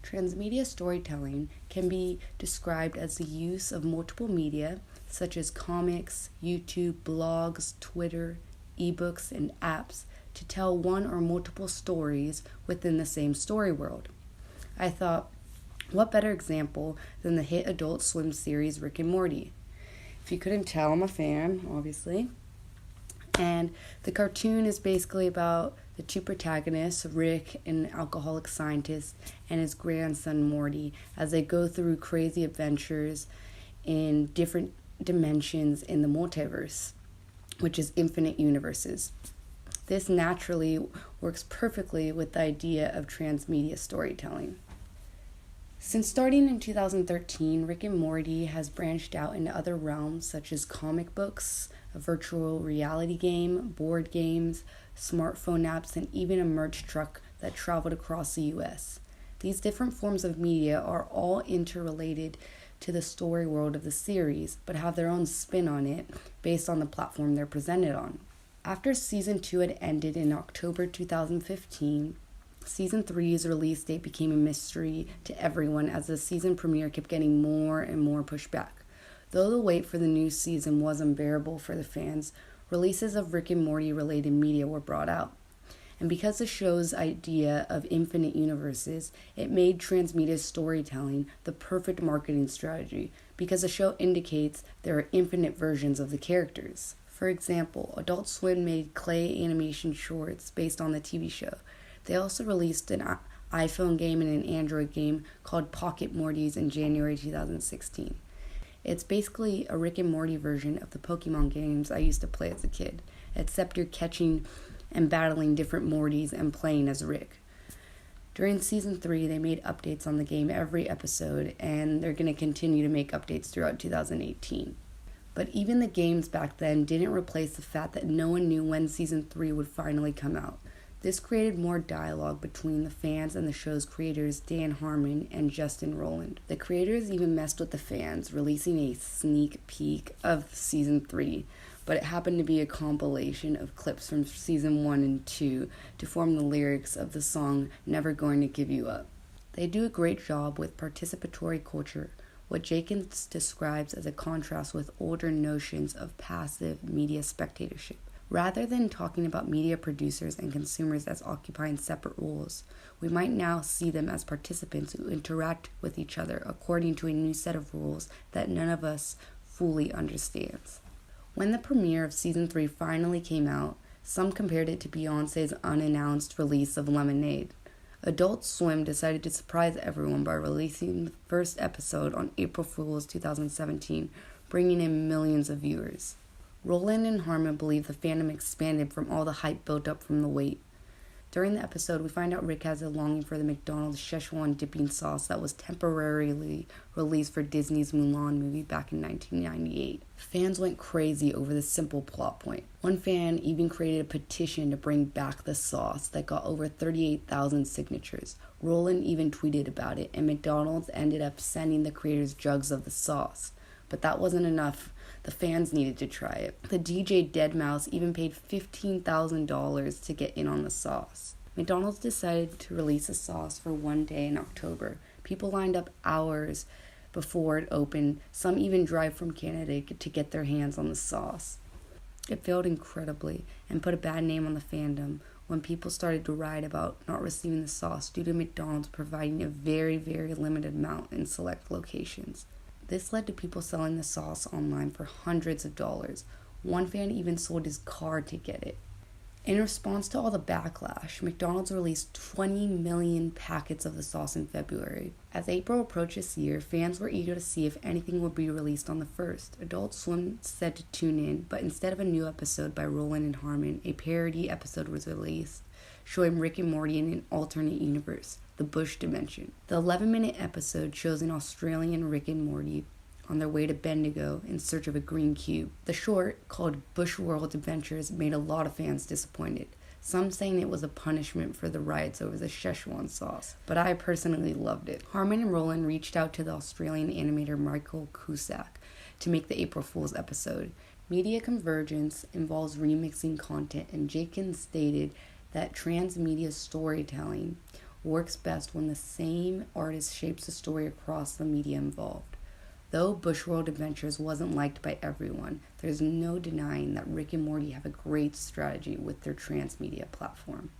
Transmedia storytelling can be described as the use of multiple media, such as comics, YouTube, blogs, Twitter, ebooks, and apps, to tell one or multiple stories within the same story world. I thought, what better example than the hit Adult Swim series Rick and Morty? If you couldn't tell, I'm a fan, obviously. And the cartoon is basically about the two protagonists, Rick, an alcoholic scientist, and his grandson, Morty, as they go through crazy adventures in different dimensions in the multiverse, which is infinite universes. This naturally works perfectly with the idea of transmedia storytelling. Since starting in 2013, Rick and Morty has branched out into other realms such as comic books, a virtual reality game, board games, smartphone apps, and even a merch truck that traveled across the US. These different forms of media are all interrelated to the story world of the series, but have their own spin on it based on the platform they're presented on. After Season 2 had ended in October 2015, Season 3's release date became a mystery to everyone as the season premiere kept getting more and more pushed back. Though the wait for the new season was unbearable for the fans, releases of Rick and Morty related media were brought out. And because the show's idea of infinite universes, it made transmedia storytelling the perfect marketing strategy because the show indicates there are infinite versions of the characters. For example, Adult Swim made clay animation shorts based on the TV show. They also released an iPhone game and an Android game called Pocket Mortys in January 2016. It's basically a Rick and Morty version of the Pokemon games I used to play as a kid, except you're catching and battling different Mortys and playing as Rick. During Season 3, they made updates on the game every episode, and they're going to continue to make updates throughout 2018. But even the games back then didn't replace the fact that no one knew when Season 3 would finally come out. This created more dialogue between the fans and the show's creators Dan Harmon and Justin Roiland. The creators even messed with the fans, releasing a sneak peek of Season 3, but it happened to be a compilation of clips from Season 1 and 2 to form the lyrics of the song Never Going to Give You Up. They do a great job with participatory culture, what Jenkins describes as a contrast with older notions of passive media spectatorship. Rather than talking about media producers and consumers as occupying separate roles, we might now see them as participants who interact with each other according to a new set of rules that none of us fully understands. When the premiere of Season 3 finally came out, some compared it to Beyoncé's unannounced release of Lemonade. Adult Swim decided to surprise everyone by releasing the first episode on April Fool's 2017, bringing in millions of viewers. Roiland and Harmon believe the fandom expanded from all the hype built up from the wait. During the episode, we find out Rick has a longing for the McDonald's Szechuan dipping sauce that was temporarily released for Disney's Mulan movie back in 1998. Fans went crazy over this simple plot point. One fan even created a petition to bring back the sauce that got over 38,000 signatures. Roiland even tweeted about it, and McDonald's ended up sending the creators jugs of the sauce. But that wasn't enough. The fans needed to try it. The DJ Deadmau5 even paid $15,000 to get in on the sauce. McDonald's decided to release the sauce for one day in October. People lined up hours before it opened. Some even drive from Canada to get their hands on the sauce. It failed incredibly and put a bad name on the fandom when people started to write about not receiving the sauce due to McDonald's providing a very, very limited amount in select locations. This led to people selling the sauce online for hundreds of dollars. One fan even sold his car to get it. In response to all the backlash, McDonald's released 20 million packets of the sauce in February. As April approached this year, fans were eager to see if anything would be released on the 1st. Adult Swim said to tune in, but instead of a new episode by Roiland and Harmon, a parody episode was released, showing Rick and Morty in an alternate universe, the Bush Dimension. The 11-minute episode shows an Australian Rick and Morty on their way to Bendigo in search of a green cube. The short, called Bush World Adventures, made a lot of fans disappointed, some saying it was a punishment for the riots over the Szechuan sauce, but I personally loved it. Harmon and Roiland reached out to the Australian animator Michael Cusack to make the April Fool's episode. Media Convergence involves remixing content, and Jenkins stated that transmedia storytelling works best when the same artist shapes the story across the media involved. Though Bushworld Adventures wasn't liked by everyone, there's no denying that Rick and Morty have a great strategy with their transmedia platform.